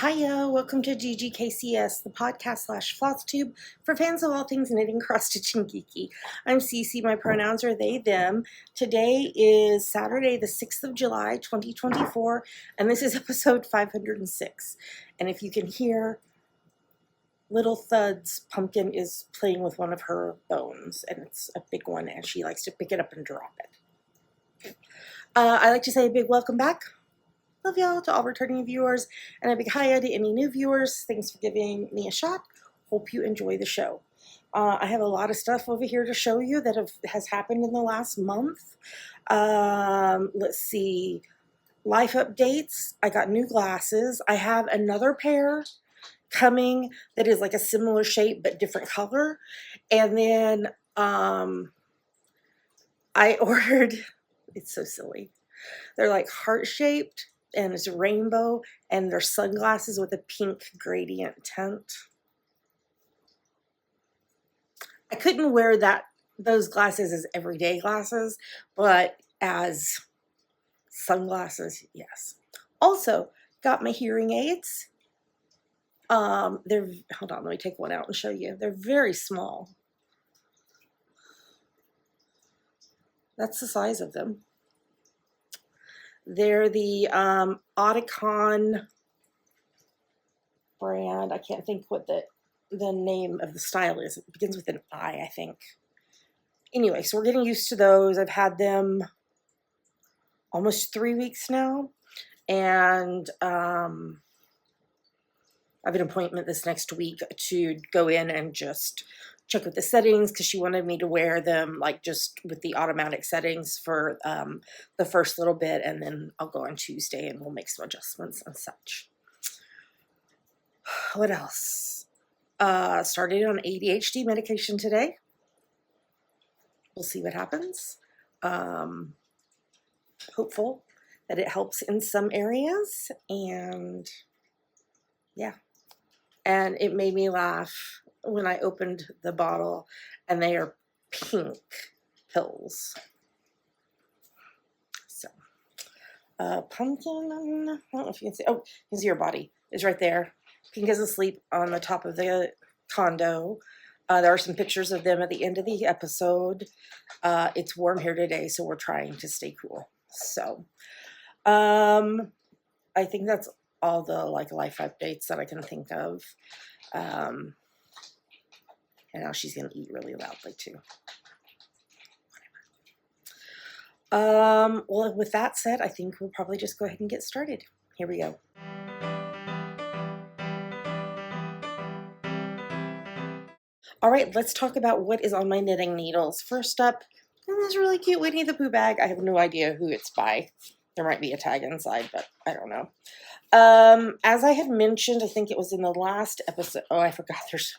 Hiya, welcome to GGKCS, the podcast slash FlossTube for fans of all things knitting, cross stitching, geeky. I'm Cece, my pronouns are they, them. Today is Saturday, the 6th of July, 2024, and this is episode 506. And if you can hear little thuds, Pumpkin is playing with one of her bones, and it's a big one, and she likes to pick it up and drop it. I like to say a big welcome back. Love y'all to all returning viewers, and a big hiya to any new viewers. Thanks for giving me a shot. Hope you enjoy the show. I have a lot of stuff over here to show you that has happened in the last month. Let's see. Life updates. I got new glasses. I have another pair coming that is like a similar shape but different color. And then I ordered, it's so silly. They're like heart-shaped. And it's a rainbow, and they're sunglasses with a pink gradient tint. I couldn't wear those glasses as everyday glasses, but as sunglasses, yes. Also, got my hearing aids. Hold on, let me take one out and show you. They're very small. That's the size of them. They're the Oticon brand. I can't think what the name of the style is. It begins with an I think. Anyway, so we're getting used to those. I've had them almost 3 weeks now. And I have an appointment this next week to go in and just check with the settings because she wanted me to wear them like just with the automatic settings for the first little bit, and then I'll go on Tuesday and we'll make some adjustments and such. What else? Started on ADHD medication today. We'll see what happens. Hopeful that it helps in some areas, and yeah. And it made me laugh when I opened the bottle, and they are pink pills. So, Pumpkin, I don't know if you can see. Oh, you can see her body is right there. Pink is asleep on the top of the condo. There are some pictures of them at the end of the episode. It's warm here today, so we're trying to stay cool. So, I think that's all the life updates that I can think of. And now she's gonna eat really loudly too. Well, with that said, I think we'll probably just go ahead and get started. Here we go. All right, let's talk about what is on my knitting needles. First up, this really cute Winnie the Pooh bag. I have no idea who it's by. There might be a tag inside, but I don't know. As I had mentioned, I think it was in the last episode. Oh, I forgot there's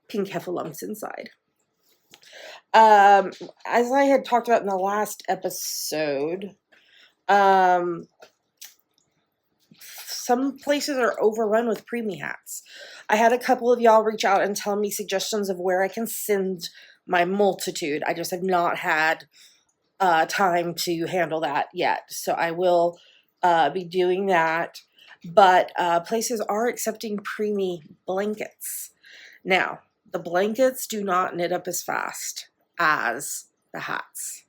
pink heffalumps inside. As I had talked about in the last episode, some places are overrun with preemie hats. I had a couple of y'all reach out and tell me suggestions of where I can send my multitude. I just have not had time to handle that yet. So I will be doing that. But places are accepting preemie blankets. Now, the blankets do not knit up as fast as the hats.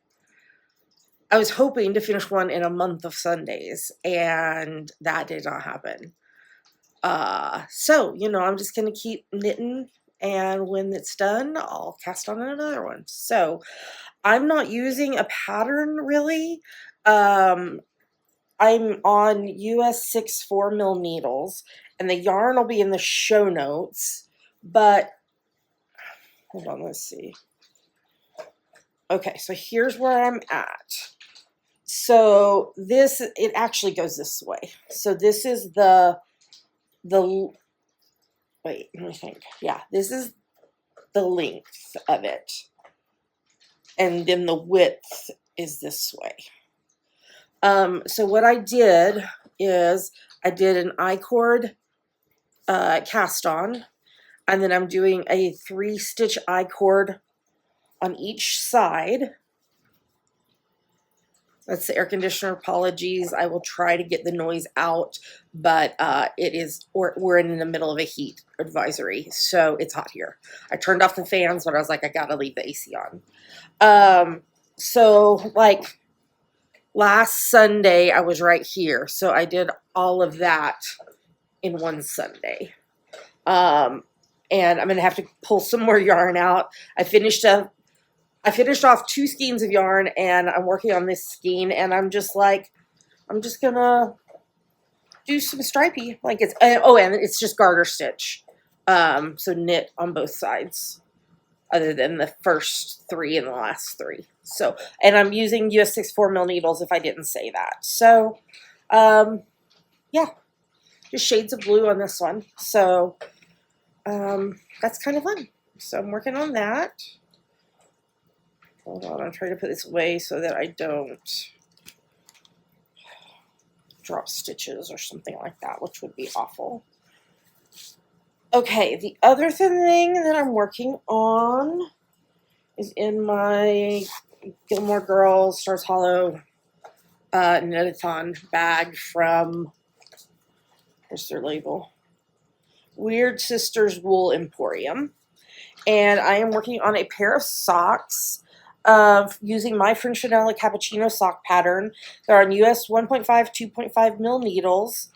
I was hoping to finish one in a month of Sundays, and that did not happen. So, I'm just going to keep knitting, and when it's done, I'll cast on another one. So, I'm not using a pattern, really. I'm on US 6 4mm needles, and the yarn will be in the show notes, but hold on, let's see. Okay, so here's where I'm at. So it actually goes this way. So this is wait, let me think. Yeah, this is the length of it. And then the width is this way. So what I did is I did an I-cord cast on, and then I'm doing a 3-stitch I-cord on each side. That's the air conditioner. Apologies. I will try to get the noise out, but we're in the middle of a heat advisory, so it's hot here. I turned off the fans, but I was like, I gotta leave the AC on. So like last Sunday, I was right here, so I did all of that in one Sunday. And I'm gonna have to pull some more yarn out. I finished off 2 skeins of yarn, and I'm working on this skein, and I'm just gonna do some stripey, like it's, and it's just garter stitch. So knit on both sides, other than the first 3 and the last 3. So, and I'm using US 6 4mm needles, if I didn't say that. So, yeah, just shades of blue on this one. So, that's kind of fun. So I'm working on that. Hold on, I'm trying to put this away so that I don't drop stitches or something like that, which would be awful. Okay, the other thing that I'm working on is in my Gilmore Girls Stars Hollow knit-a-thon bag from, here's their label, Weird Sisters Wool Emporium. And I am working on a pair of socks using my French Vanilla Cappuccino sock pattern. They're on US 1.5, 2.5mm needles.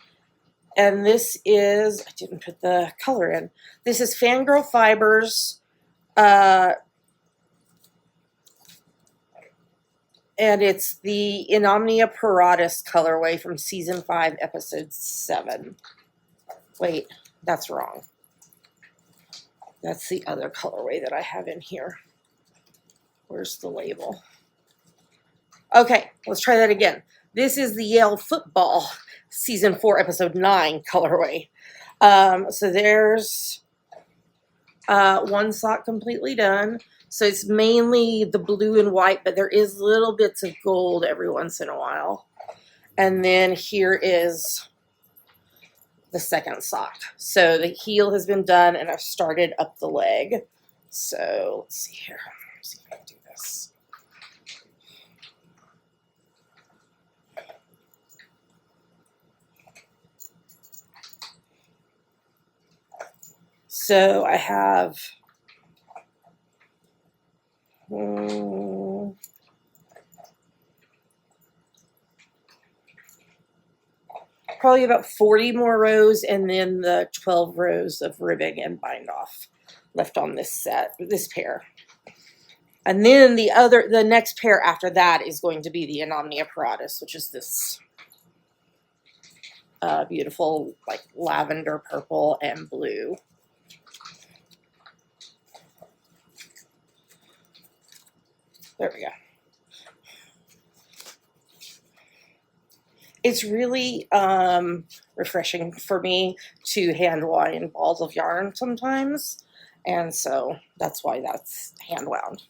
And this is, I didn't put the color in. This is Fangirl Fibers. And it's the Inomnia Paratus colorway from season 5, episode 7. Wait, that's wrong. That's the other colorway that I have in here. Where's the label? Okay, let's try that again. This is the Yale Football season 4, episode 9 colorway. So there's one sock completely done. So it's mainly the blue and white, but there is little bits of gold every once in a while. And then here is the second sock. So the heel has been done, and I've started up the leg. So let's see here. Let's see if I can do this. So I have probably about 40 more rows, and then the 12 rows of ribbing and bind off left on this pair. And then the next pair after that is going to be the Inomnia Paratus, which is this beautiful like lavender, purple, and blue. There we go. It's really refreshing for me to hand wind balls of yarn sometimes, and so that's why that's hand wound.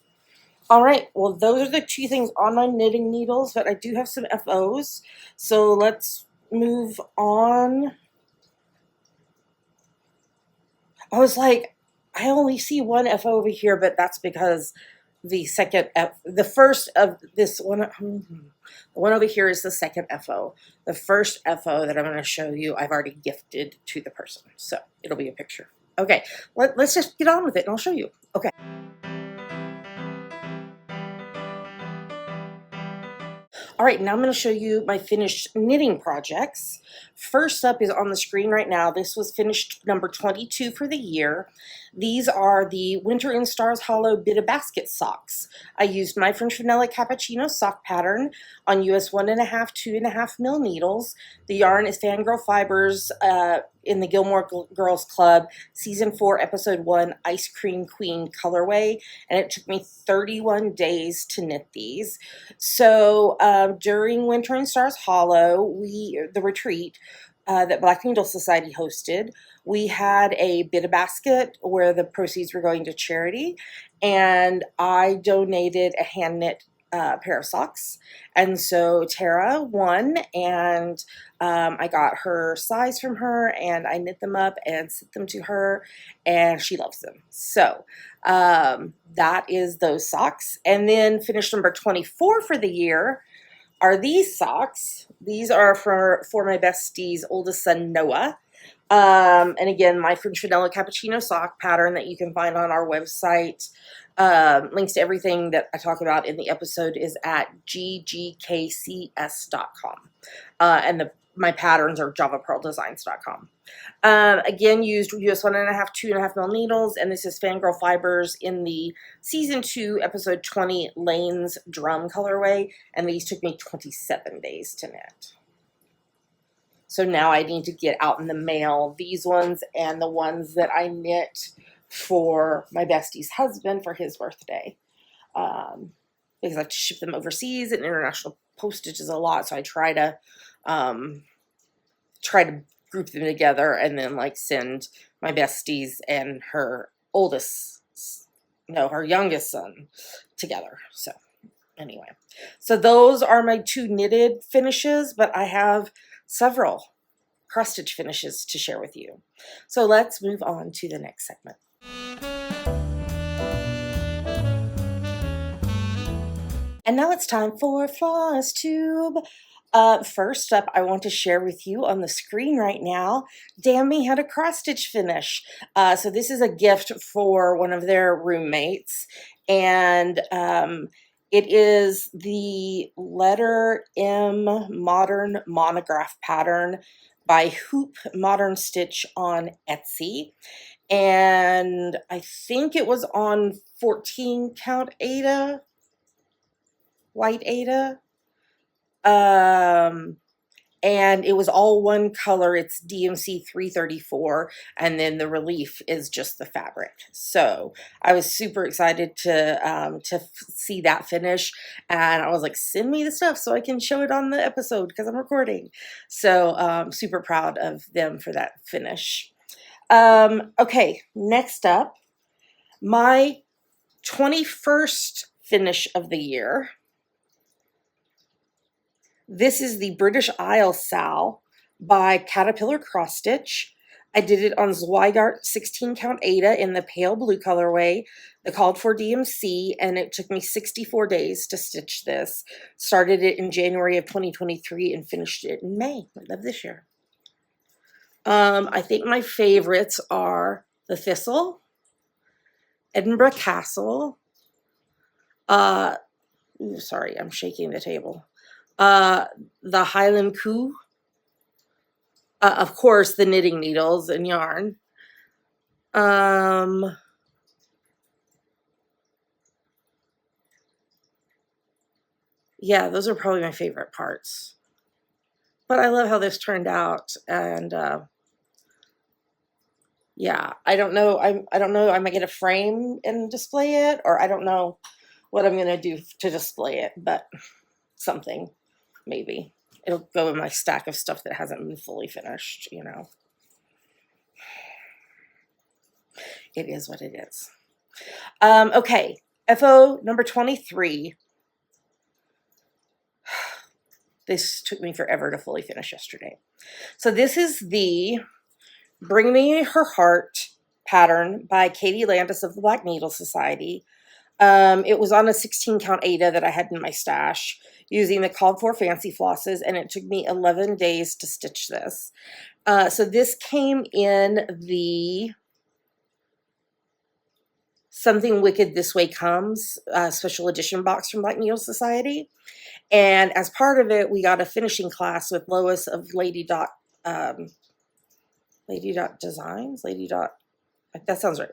All right, well, those are the 2 things on my knitting needles, but I do have some FOs, so let's move on. I was like, I only see one FO over here, but that's because the first of this one, the one over here is the second FO. The first FO that I'm going to show you, I've already gifted to the person, so it'll be a picture. Okay, let's just get on with it, and I'll show you. Okay. All right, now I'm going to show you my finished knitting projects. First up is on the screen right now. This was finished number 22 for the year. These are the Winter in Stars Hollow Bit-A Basket socks. I used my French Vanilla Cappuccino sock pattern on US 1.5, 2.5mm needles. The yarn is Fangirl Fibers in the Gilmore Girls Club Season 4, Episode 1 Ice Cream Queen colorway, and it took me 31 days to knit these. So during Winter in Stars Hollow, the retreat that Black Needle Society hosted, we had a Bit-A Basket where the proceeds were going to charity, and I donated a hand knit pair of socks. And so Tara won, and I got her size from her, and I knit them up and sent them to her, and she loves them. So that is those socks. And then finished number 24 for the year are these socks. These are for my bestie's oldest son, Noah. And again, my French vanilla cappuccino sock pattern that you can find on our website. Links to everything that I talk about in the episode is at ggkcs.com. And my patterns are javapearldesigns.com. Again, used US 1.5, 2.5 mil needles, and this is Fangirl Fibers in the Season 2, Episode 20, Lane's Drum colorway, and these took me 27 days to knit. So now I need to get out in the mail these ones and the ones that I knit for my bestie's husband for his birthday. Because I have to ship them overseas, and international postage is a lot, so I try to group them together and then like send my besties and her youngest son together. So anyway, so those are my 2 knitted finishes, but I have several cross stitch finishes to share with you. So let's move on to the next segment. And now it's time for FlossTube. First up, I want to share with you on the screen right now, Dammy had a cross stitch finish. So this is a gift for one of their roommates, and it is the letter M Modern Monograph pattern by Hoop Modern Stitch on Etsy. And I think it was on 14 count Aida, white Aida. And it was all one color. It's DMC 334, and then the relief is just the fabric. So I was super excited to see that finish, and I was like, send me the stuff so I can show it on the episode because I'm recording. So super proud of them for that finish. Okay, next up, my 21st finish of the year. This is the British Isle Sal by Caterpillar Cross Stitch. I did it on Zweigart 16 count Aida in the pale blue colorway, the called for DMC, and it took me 64 days to stitch this. Started it in January of 2023 and finished it in May of this year. I think my favorites are the Thistle, Edinburgh Castle. Sorry, I'm shaking the table. The Highland Coo, of course, the knitting needles and yarn. Yeah, those are probably my favorite parts. But I love how this turned out, and yeah, I don't know. I don't know. I might get a frame and display it, or I don't know what I'm gonna do to display it, but something. Maybe it'll go in my stack of stuff that hasn't been fully finished, you know. It is what it is. Okay, FO number 23. This took me forever to fully finish yesterday. So this is the Bring Me Her Heart pattern by Katie Landis of the Black Needle Society. It was on a 16 count Aida that I had in my stash using the called for fancy flosses, and it took me 11 days to stitch this. So this came in the Something Wicked This Way Comes special edition box from Black Needle Society. And as part of it, we got a finishing class with Lois of Lady Dot Designs? Lady Dot, that sounds right.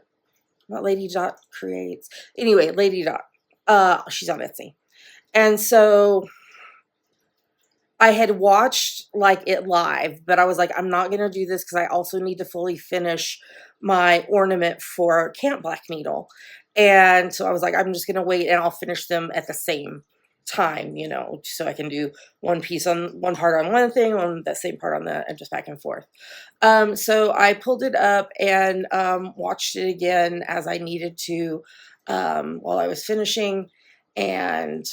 Not Lady Dot Creates. Anyway, Lady Dot. She's on Etsy. And so I had watched like it live, but I was like, I'm not going to do this because I also need to fully finish my ornament for Camp Black Needle. And so I was like, I'm just going to wait and I'll finish them at the same time, you know, so I can do one piece on one part on one thing, on the same part on the, and just back and forth. So I pulled it up and watched it again as I needed to while I was finishing, and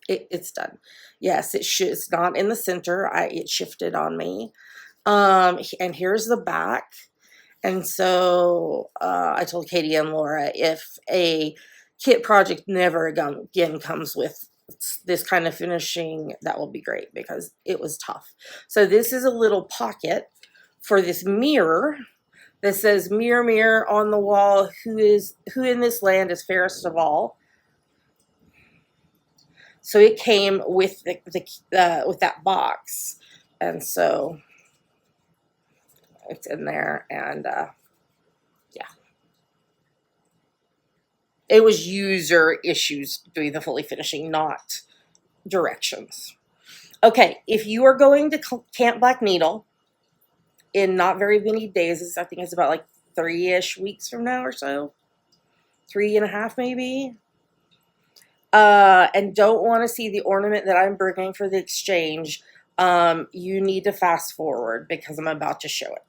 it's done. Yes, it's not in the center. It shifted on me. And here's the back. And so I told Katie and Laura, if a kit project never again comes with this kind of finishing, that will be great because it was tough. So this is a little pocket for this mirror that says, "Mirror, mirror on the wall, who in this land is fairest of all?" So it came with with that box, and so it's in there, and yeah, it was user issues doing the fully finishing, not directions. Okay, if you are going to Camp Black Needle in not very many days, I think it's about like 3-ish weeks from now or so, 3.5 maybe, and don't want to see the ornament that I'm bringing for the exchange, you need to fast forward because I'm about to show it.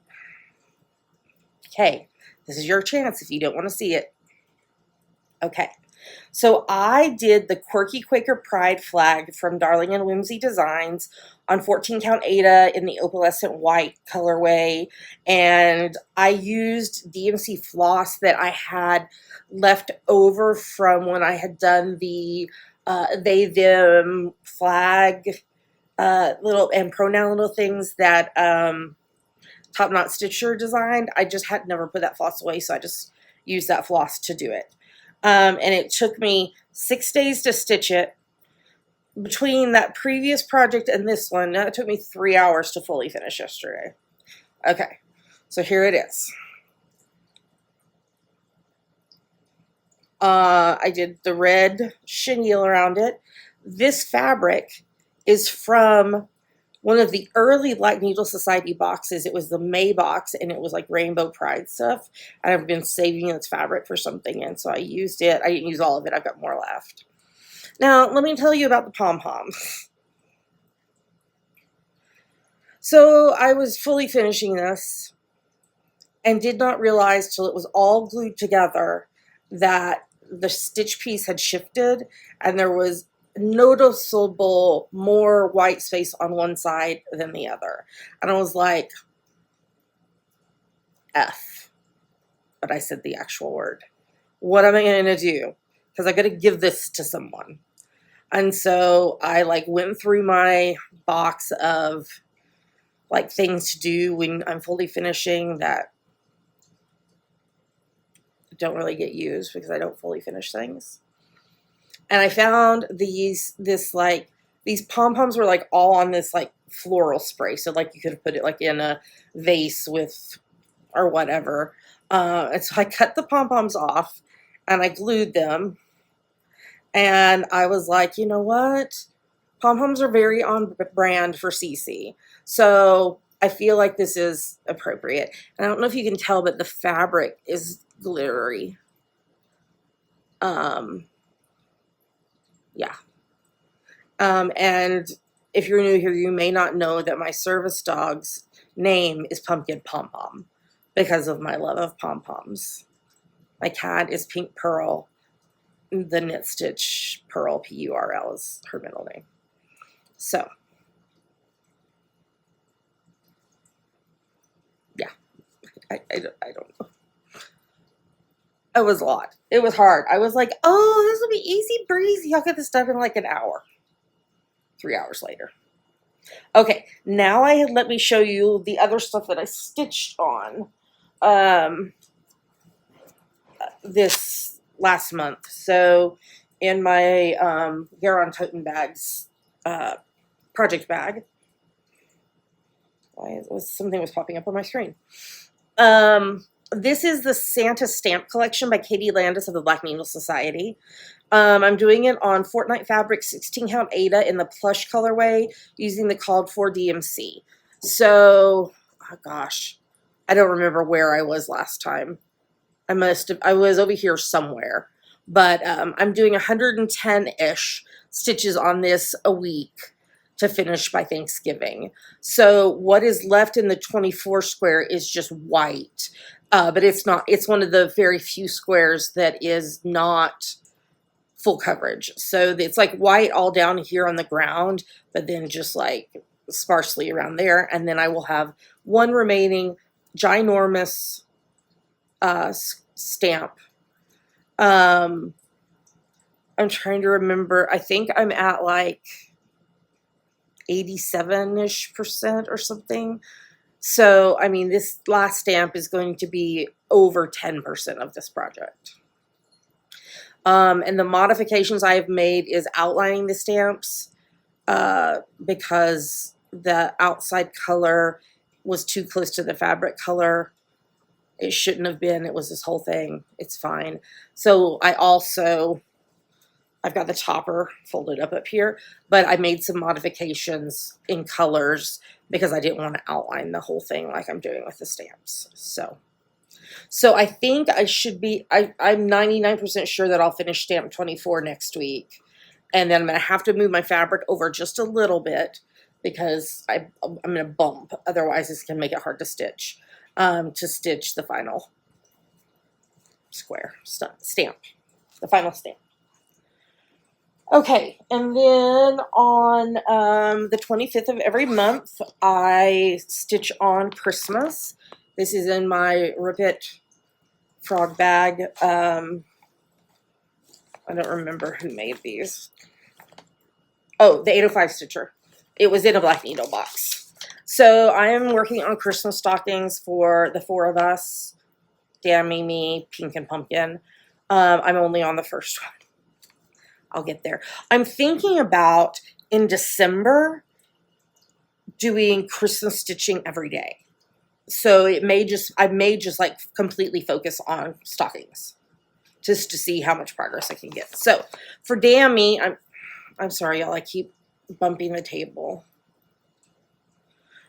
Okay, this is your chance if you don't want to see it. Okay, so I did the Quirky Quaker Pride flag from Darling and Whimsy Designs on 14 count Aida in the opalescent white colorway, and I used DMC floss that I had left over from when I had done the they them flag little and pronoun little things that Top Knot Stitcher designed. I just had never put that floss away, so I just used that floss to do it. And it took me 6 days to stitch it. Between that previous project and this one, it took me 3 hours to fully finish yesterday. Okay, so here it is. I did the red chenille around it. This fabric is from one of the early Black Needle Society boxes. It was the May box, and it was like Rainbow Pride stuff. And I've been saving its fabric for something, and so I used it. I didn't use all of it. I've got more left. Now, let me tell you about the pom-poms. So I was fully finishing this and did not realize till it was all glued together that the stitch piece had shifted, and there was noticeable more white space on one side than the other. And I was like, F. But I said the actual word. What am I going to do? Because I got to give this to someone. And so I like went through my box of like things to do when I'm fully finishing that don't really get used because I don't fully finish things. And I found these pom-poms were like all on this like floral spray. So like you could have put it like in a vase with or whatever. And so I cut the pom-poms off and I glued them. And I was like, you know what? Pom-poms are very on brand for CC. So I feel like this is appropriate. And I don't know if you can tell, but the fabric is glittery. Yeah. And if you're new here, you may not know that my service dog's name is Pumpkin Pom Pom because of my love of pom-poms. My cat is Pink Pearl. The Knit Stitch Pearl, P-U-R-L, is her middle name. So, yeah, I don't know. It was a lot. It was hard. I was like, oh, this will be easy breezy. I'll get this done in like an hour. 3 hours later. Okay, now let me show you the other stuff that I stitched on this last month. So in my Garon Toten Bags project bag, something was popping up on my screen. This is the Santa Stamp Collection by Katie Landis of the Black Needle Society. I'm doing it on Fortnite Fabric 16 count Aida in the plush colorway using the called for DMC. So, oh gosh, I don't remember where I was last time. I was over here somewhere, but I'm doing 110-ish stitches on this a week to finish by Thanksgiving. So what is left in the 24 square is just white, but it's not. It's one of the very few squares that is not full coverage. So it's like white all down here on the ground, but then just like sparsely around there. And then I will have one remaining ginormous stamp I'm trying to remember. I think I'm at like 87-ish% or something. So, I mean, this last stamp is going to be over 10% of this project. And the modifications I have made is outlining the stamps because the outside color was too close to the fabric color. It shouldn't have been. It was this whole thing. It's fine. So I've got the topper folded up here, but I made some modifications in colors because I didn't want to outline the whole thing like I'm doing with the stamps. So I think I should be, I'm 99% sure that I'll finish stamp 24 next week. And then I'm going to have to move my fabric over just a little bit because I'm going to bump. Otherwise, it's going to make it hard to stitch the final square stamp, the final stamp. Okay, and then on the 25th of every month, I stitch on Christmas. This is in my Ribbit frog bag. I don't remember who made these. Oh, the 805 stitcher. It was in a black needle box. So I am working on Christmas stockings for the 4 of us. Dan, Mimi, Pink, and Pumpkin. I'm only on the first one. I'll get there. I'm thinking about in December doing Christmas stitching every day. So I may just like completely focus on stockings just to see how much progress I can get. So for Dammy, I'm sorry, y'all, I keep bumping the table.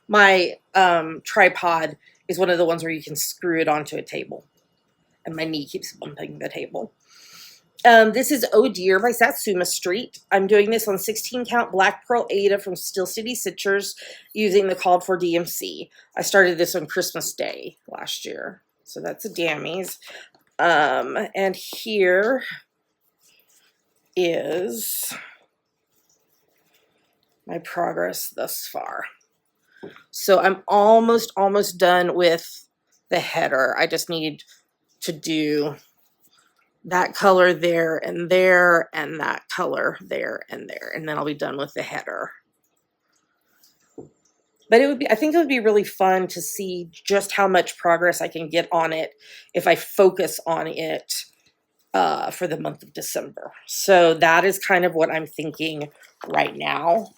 My tripod is one of the ones where you can screw it onto a table. And my knee keeps bumping the table. This is Oh Dear by Satsuma Street. I'm doing this on 16 count Black Pearl Ada from Steel City Stitchers using the called for DMC. I started this on Christmas Day last year. So that's a Dammy's. And here is my progress thus far. So I'm almost done with the header. I just need to do that color there, and that color there, and then I'll be done with the header. But I think it would be really fun to see just how much progress I can get on it if I focus on it for the month of December. So that is kind of what I'm thinking right now.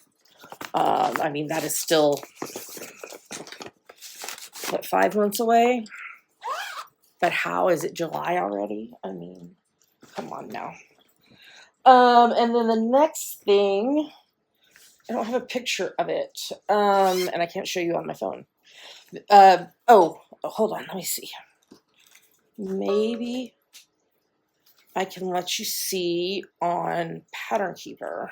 I mean, that is still, what, 5 months away? But how is it July already? I mean, come on now. And then the next thing, I don't have a picture of it, and I can't show you on my phone. Oh, hold on, let me see. Maybe I can let you see on Pattern Keeper.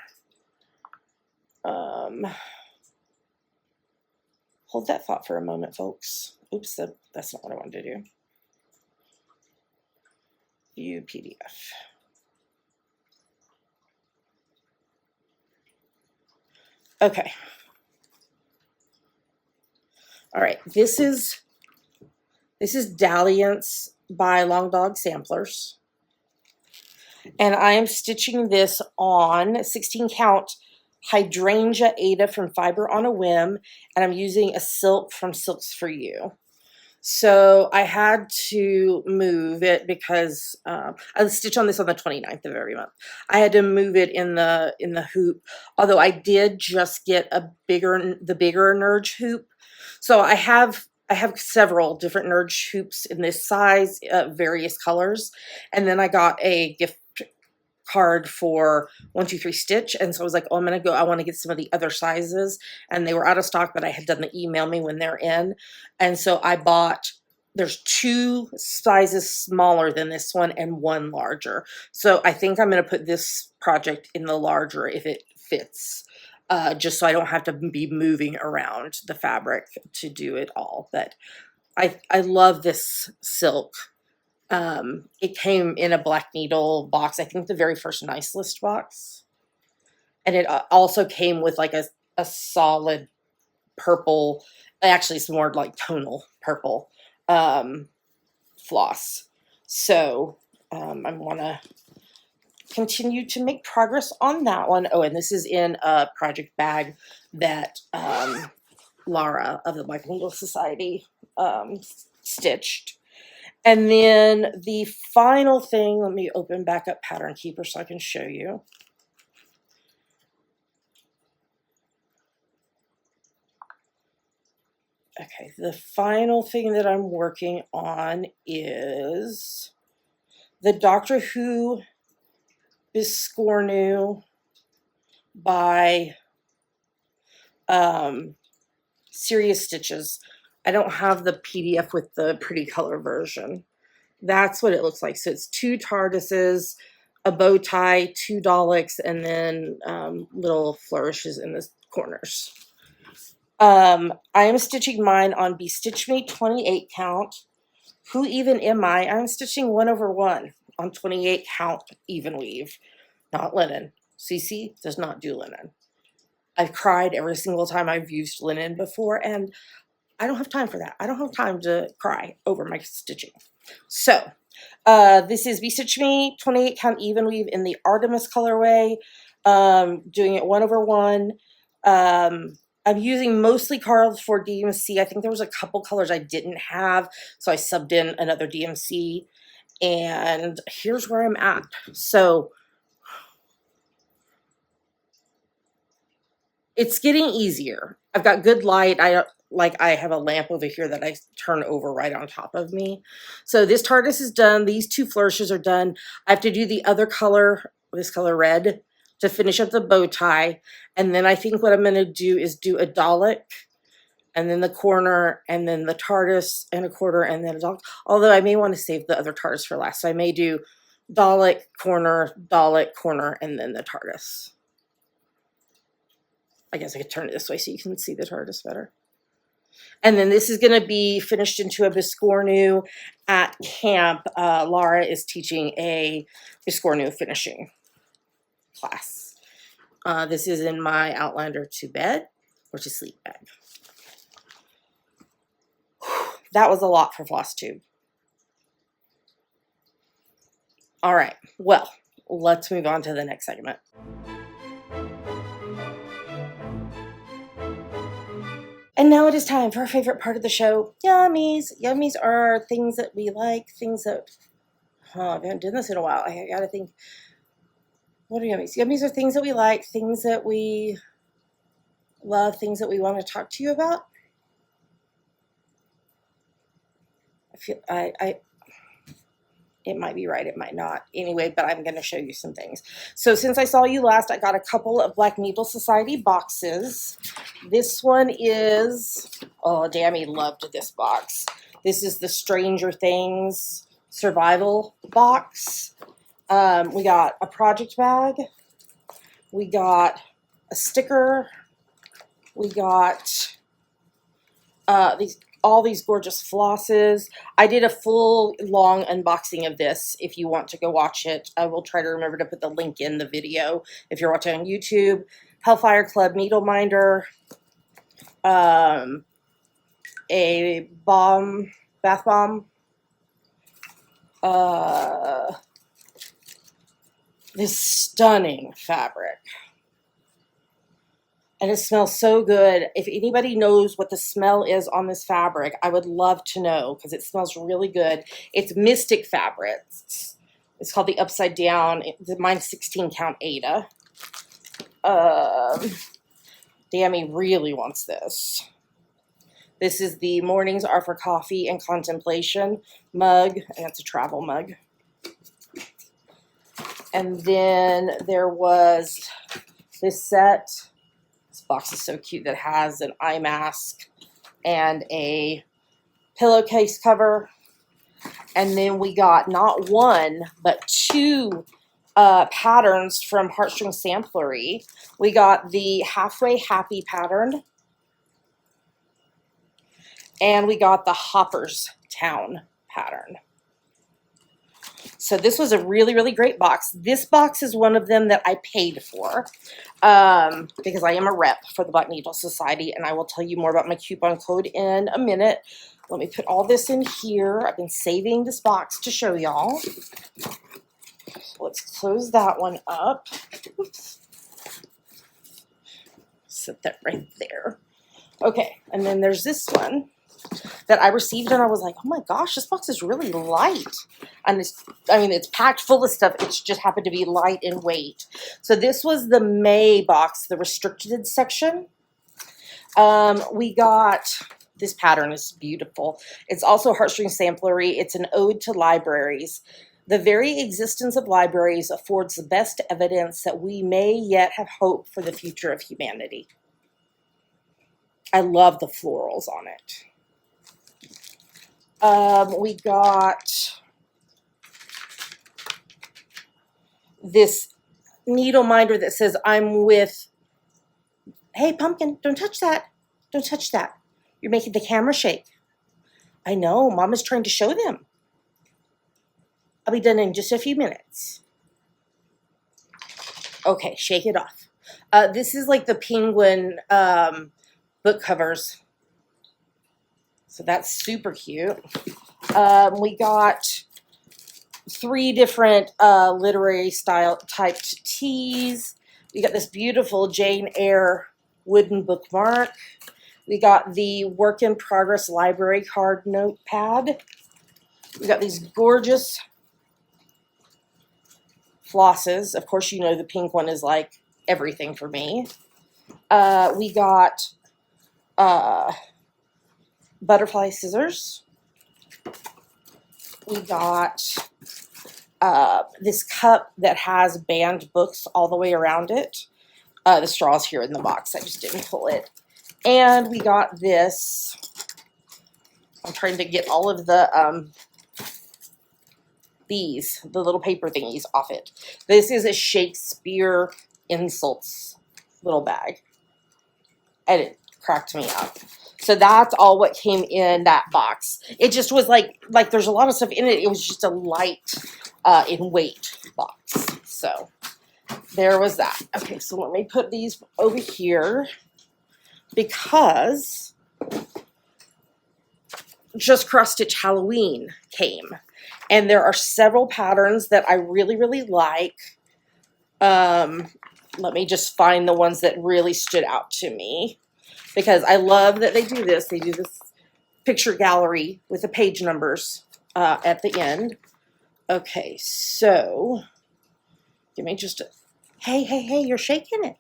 Hold that thought for a moment, folks. Oops, that's not what I wanted to do. View PDF. Okay. All right. This is Dalliance by Long Dog Samplers. And I am stitching this on 16 count Hydrangea Ada from Fiber on a Whim, and I'm using a silk from Silks for You. So I had to move it because I stitch on this on the 29th of every month. I had to move it in the hoop, although I did just get the bigger Nerge hoop. So I have several different Nerge hoops in this size, various colors, and then I got a gift card for 123 Stitch, and so I was like, oh, I want to get some of the other sizes, and they were out of stock, but I had done the email me when they're in, and so I bought, there's 2 sizes smaller than this one and 1 larger. So I think I'm going to put this project in the larger if it fits, just so I don't have to be moving around the fabric to do it all. But I love this silk. It came in a black needle box, I think the very first Nice List box. And it also came with like a solid purple, actually it's more like tonal purple floss. So I want to continue to make progress on that one. Oh, and this is in a project bag that Laura of the Black Needle Society stitched. And then the final thing, let me open back up Pattern Keeper so I can show you. Okay, the final thing that I'm working on is the Doctor Who Biscornu by Serious Stitches. I don't have the PDF with the pretty color version. That's what it looks like. So it's 2 TARDISes, a bow tie, 2 Daleks, and then little flourishes in the corners. I am stitching mine on Bestitch Me 28 count. Who even am I? I'm stitching 1/1 on 28 count even weave, not linen. CC does not do linen. I've cried every single time I've used linen before, and I don't have time for that. I don't have time to cry over my stitching. So this is Bestitch Me 28 count even weave in the Artemis colorway. Doing it 1/1. I'm using mostly colors for DMC. I think there was a couple colors I didn't have, so I subbed in another DMC. And here's where I'm at. So it's getting easier. I've got good light. I have a lamp over here that I turn over right on top of me. So this TARDIS is done. These 2 flourishes are done. I have to do the other color, this color red, to finish up the bow tie. And then I think what I'm going to do is do a Dalek, and then the corner, and then the TARDIS, and a quarter, and then a Dalek. Although I may want to save the other TARDIS for last. So I may do Dalek, corner, and then the TARDIS. I guess I could turn it this way so you can see the TARDIS better. And then this is going to be finished into a Biscornu at camp. Laura is teaching a Biscornu finishing class. This is in my Outlander to bed, or to sleep bag. That was a lot for FlossTube. All right, well, let's move on to the next segment. And now it is time for our favorite part of the show, yummies. Yummies are things that we like, things that, I haven't done this in a while. I gotta think, what are yummies? Yummies are things that we like, things that we love, things that we want to talk to you about. I feel, it might be right, it might not. Anyway, but I'm going to show you some things. So since I saw you last, I got a couple of Black Needle Society boxes. This one is, oh, Dammy loved this box. This is the Stranger Things Survival box. We got a project bag. We got a sticker. We got all these gorgeous flosses. I did a full long unboxing of this. If you want to go watch it, I will try to remember to put the link in the video if you're watching on YouTube. Hellfire Club needle minder, a bath bomb, this stunning fabric. And it smells so good. If anybody knows what the smell is on this fabric, I would love to know, because it smells really good. It's Mystic Fabrics. It's called the Upside Down. Mine's 16 count Ada. Dammy really wants this. This is the Mornings Are for Coffee and Contemplation mug, and it's a travel mug. And then there was this set. This box is so cute that has an eye mask and a pillowcase cover. And then we got not one, but two patterns from Heartstring Samplery. We got the Halfway Happy pattern. And we got the Hopper's Town pattern. So this was a really, really great box. This box is one of them that I paid for because I am a rep for the Black Needle Society, and I will tell you more about my coupon code in a minute. Let me put all this in here. I've been saving this box to show y'all. Let's close that one up. Oops. Set that right there. Okay, and then there's this one that I received, and I was like, oh my gosh, this box is really light. And it's packed full of stuff. It's just happened to be light in weight. So this was the May box, the restricted section. We got, this pattern is beautiful. It's also heartstring samplery. It's an ode to libraries. The very existence of libraries affords the best evidence that we may yet have hope for the future of humanity. I love the florals on it. We got this needle minder that says, I'm with, hey, pumpkin, don't touch that. Don't touch that. You're making the camera shake. I know, Mama's trying to show them. I'll be done in just a few minutes. Okay, shake it off. This is like the penguin book covers. So that's super cute. We got 3 different literary style typed tees. We got this beautiful Jane Eyre wooden bookmark. We got the work in progress library card notepad. We got these gorgeous flosses. Of course, you know the pink one is like everything for me. We got butterfly scissors. We got this cup that has banned books all the way around it. The straw's here in the box. I just didn't pull it. And we got this. I'm trying to get all of the these, the little paper thingies off it. This is a Shakespeare insults little bag. And it cracked me up. So that's all what came in that box. It just was like there's a lot of stuff in it. It was just a light in weight box. So there was that. Okay, so let me put these over here because Just Cross Stitch Halloween came. And there are several patterns that I really, really like. Let me just find the ones that really stood out to me. Because I love that they do this. They do this picture gallery with the page numbers at the end. Okay, so give me just a, hey, you're shaking it.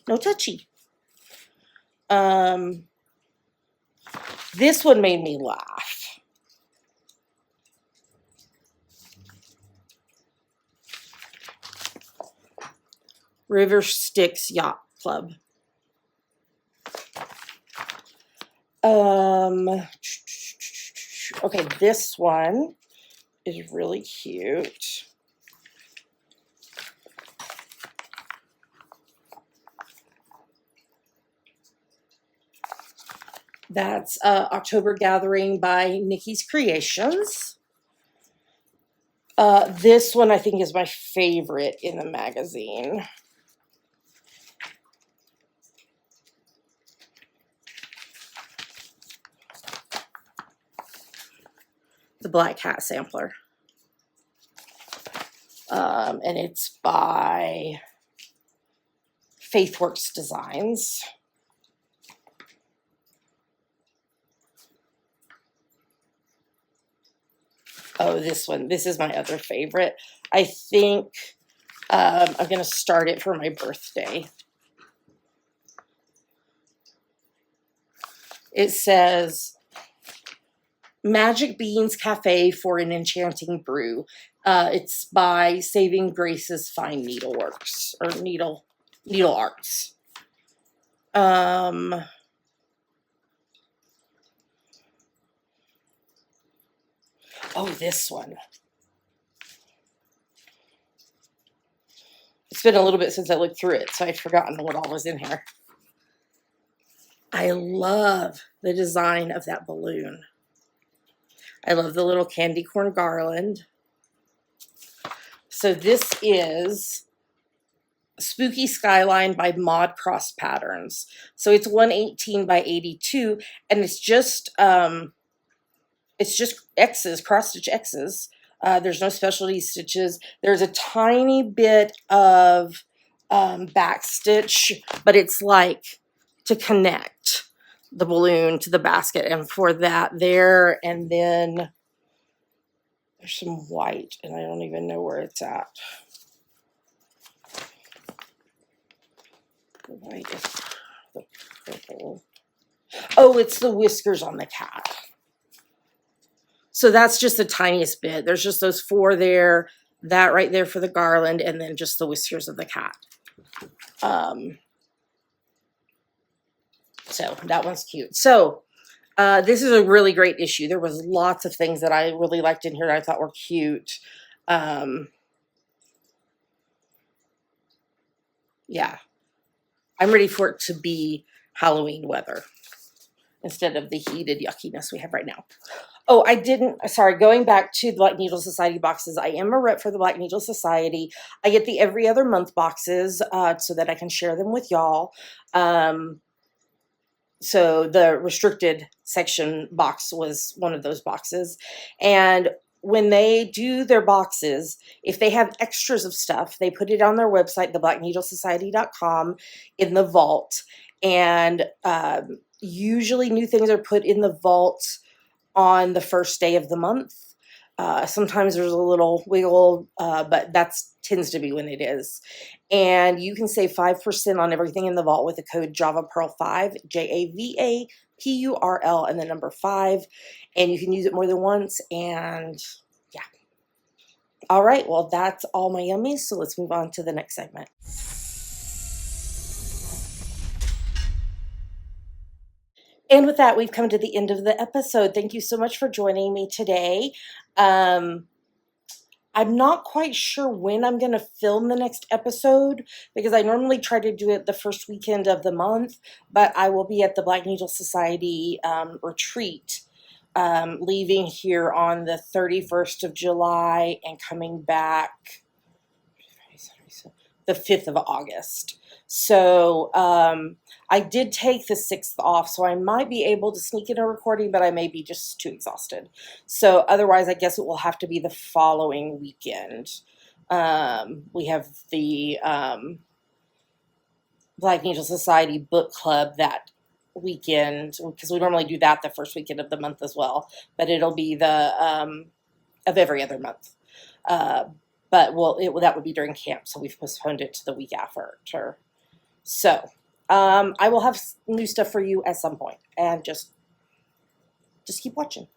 No touchy. This one made me laugh. River Styx Yacht Club. Okay, this one is really cute. That's October Gathering by Nikki's Creations. This one I think is my favorite in the magazine. The Black Hat Sampler. And it's by Faithworks Designs. Oh, this one. This is my other favorite. I think I'm going to start it for my birthday. It says, Magic Beans Cafe for an Enchanting Brew. It's by Saving Grace's Fine Needleworks, or Needle Arts. Oh, this one. It's been a little bit since I looked through it, so I've forgotten what all was in here. I love the design of that balloon. I love the little candy corn garland. So this is Spooky Skyline by Mod Cross Patterns. So it's 118 by 82, and it's just X's, cross stitch X's, There's no specialty stitches. There's a tiny bit of back stitch, but it's like to connect the balloon to the basket, and for that there, and then there's some white, and I don't even know where it's at. The white is the purple. Oh, it's the whiskers on the cat. So that's just the tiniest bit. There's just those 4 there, that right there for the garland, and then just the whiskers of the cat. So that one's cute. So this is a really great issue. There was lots of things that I really liked in here that I thought were cute. Yeah, I'm ready for it to be Halloween weather instead of the heated yuckiness we have right now. Oh, sorry, going back to the Black Needle Society boxes, I am a rep for the Black Needle Society. I get the every other month boxes so that I can share them with y'all. So the restricted section box was one of those boxes. And when they do their boxes, if they have extras of stuff, they put it on their website, theblackneedlesociety.com, in the vault. And usually new things are put in the vault on the first day of the month. Sometimes there's a little wiggle, but that tends to be when it is. And you can save 5% on everything in the vault with the code JavaPearl5, JAVAPURL, and the number 5. And you can use it more than once. And yeah. All right. Well, that's all my yummies. So let's move on to the next segment. And with that, we've come to the end of the episode. Thank you so much for joining me today. I'm not quite sure when I'm going to film the next episode because I normally try to do it the first weekend of the month, but I will be at the Black Needle Society retreat, leaving here on the 31st of July and coming back the 5th of August. So I did take the 6th off, so I might be able to sneak in a recording, but I may be just too exhausted. So otherwise, I guess it will have to be the following weekend. We have the Black Needle Society book club that weekend, because we normally do that the first weekend of the month as well, but it'll be the of every other month. But that would be during camp, so we've postponed it to the week after. So I will have new stuff for you at some point, and just keep watching.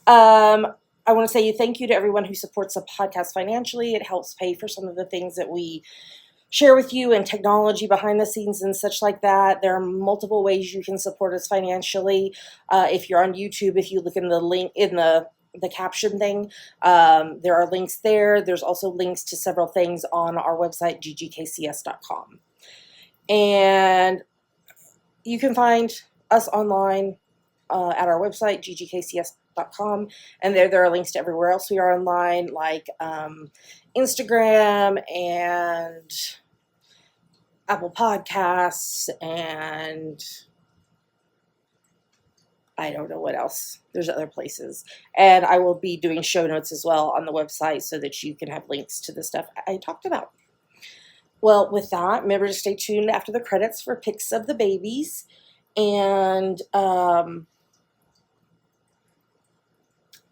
I want to say thank you to everyone who supports the podcast financially. It helps pay for some of the things that we share with you and technology behind the scenes and such like that. There are multiple ways you can support us financially. If you're on YouTube, if you look in the link in the caption thing, there are links there. There's also links to several things on our website, ggkcs.com. And you can find us online at our website, ggkcs.com. And there are links to everywhere else we are online, like Instagram and Apple Podcasts, and I don't know what else. There's other places. And I will be doing show notes as well on the website so that you can have links to the stuff I talked about. Well, with that, remember to stay tuned after the credits for pics of the babies. And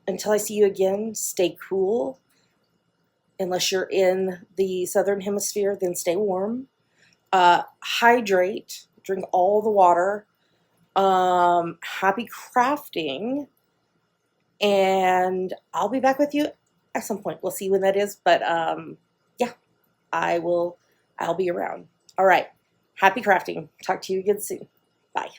until I see you again, stay cool. Unless you're in the southern hemisphere, then stay warm. Hydrate. Drink all the water. Happy crafting. And I'll be back with you at some point. We'll see when that is. But yeah, I'll be around. All right. Happy crafting. Talk to you again soon. Bye.